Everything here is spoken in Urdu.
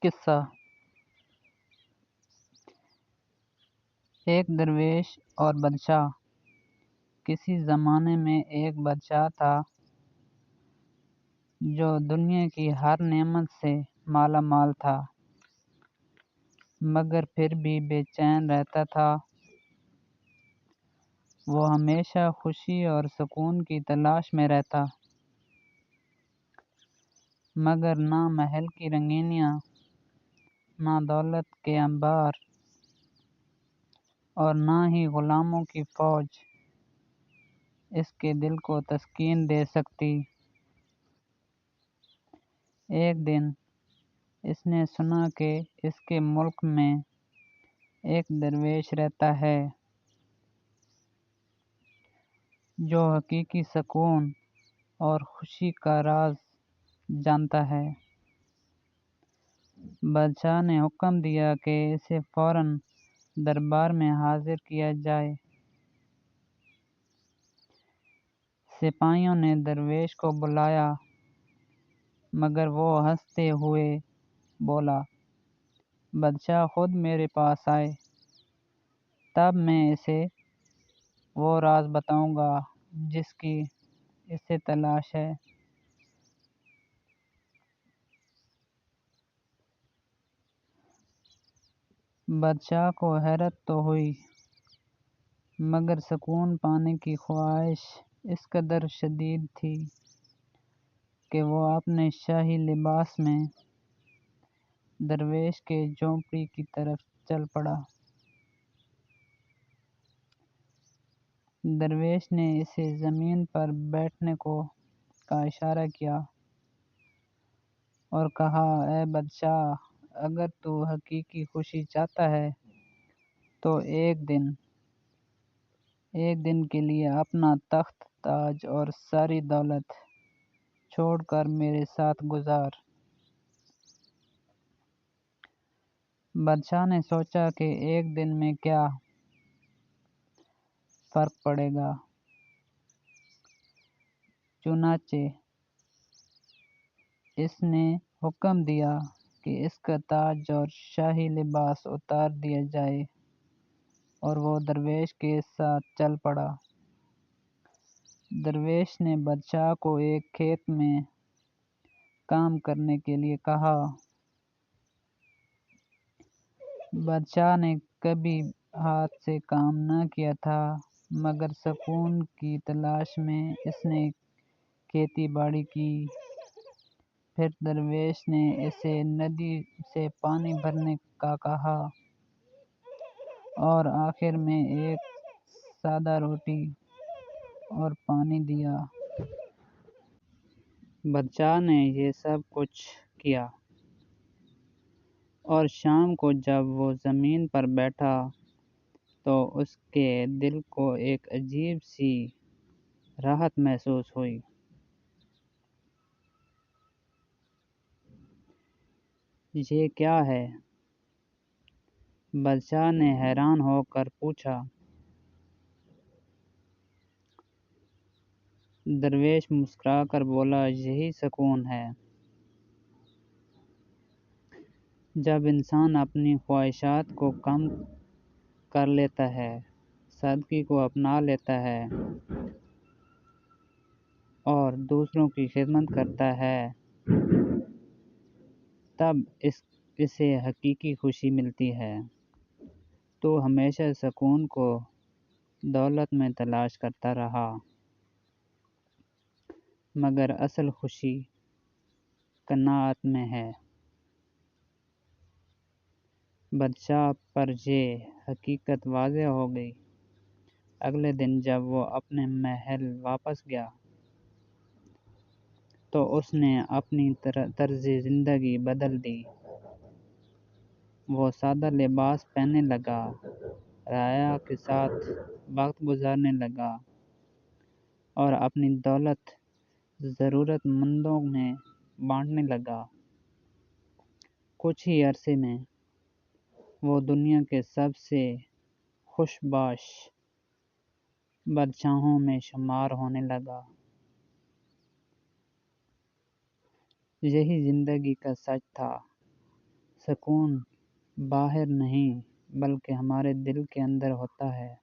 قصہ۔ ایک درویش اور بادشاہ۔ کسی زمانے میں ایک بادشاہ تھا جو دنیا کی ہر نعمت سے مالا مال تھا، مگر پھر بھی بے چین رہتا تھا۔ وہ ہمیشہ خوشی اور سکون کی تلاش میں رہتا، مگر نہ محل کی رنگینیاں، نہ دولت کے انبار اور نہ ہی غلاموں کی فوج اس کے دل کو تسکین دے سکتی۔ ایک دن اس نے سنا کہ اس کے ملک میں ایک درویش رہتا ہے جو حقیقی سکون اور خوشی کا راز جانتا ہے۔ بادشاہ نے حکم دیا کہ اسے فوراً دربار میں حاضر کیا جائے۔ سپاہیوں نے درویش کو بلایا، مگر وہ ہنستے ہوئے بولا، بادشاہ خود میرے پاس آئے، تب میں اسے وہ راز بتاؤں گا جس کی اسے تلاش ہے۔ بادشاہ کو حیرت تو ہوئی، مگر سکون پانے کی خواہش اس قدر شدید تھی کہ وہ اپنے شاہی لباس میں درویش کے جھونپڑی کی طرف چل پڑا۔ درویش نے اسے زمین پر بیٹھنے کا اشارہ کیا اور کہا، اے بادشاہ، اگر تو حقیقی خوشی چاہتا ہے تو ایک دن کے لیے اپنا تخت تاج اور ساری دولت چھوڑ کر میرے ساتھ گزار۔ بادشاہ نے سوچا کہ ایک دن میں کیا فرق پڑے گا، چنانچہ اس نے حکم دیا کہ اس کا تاج اور شاہی لباس اتار دیا جائے اور وہ درویش کے ساتھ چل پڑا۔ درویش نے بادشاہ کو ایک کھیت میں کام کرنے کے لیے کہا۔ بادشاہ نے کبھی ہاتھ سے کام نہ کیا تھا، مگر سکون کی تلاش میں اس نے کھیتی باڑی کی۔ پھر درویش نے اسے ندی سے پانی بھرنے کا کہا اور آخر میں ایک سادہ روٹی اور پانی دیا۔ بادشاہ نے یہ سب کچھ کیا، اور شام کو جب وہ زمین پر بیٹھا تو اس کے دل کو ایک عجیب سی راحت محسوس ہوئی۔ یہ کیا ہے؟ بادشاہ نے حیران ہو کر پوچھا۔ درویش مسکرا کر بولا، یہی سکون ہے۔ جب انسان اپنی خواہشات کو کم کر لیتا ہے، سادگی کو اپنا لیتا ہے اور دوسروں کی خدمت کرتا ہے، تب اسے حقیقی خوشی ملتی ہے۔ تو ہمیشہ سکون کو دولت میں تلاش کرتا رہا، مگر اصل خوشی قناعت میں ہے۔ بادشاہ پر یہ حقیقت واضح ہو گئی۔ اگلے دن جب وہ اپنے محل واپس گیا تو اس نے اپنی طرز زندگی بدل دی۔ وہ سادہ لباس پہننے لگا، رعایا کے ساتھ وقت گزارنے لگا اور اپنی دولت ضرورت مندوں میں بانٹنے لگا۔ کچھ ہی عرصے میں وہ دنیا کے سب سے خوش باش بادشاہوں میں شمار ہونے لگا۔ یہی زندگی کا سچ تھا، سکون باہر نہیں بلکہ ہمارے دل کے اندر ہوتا ہے۔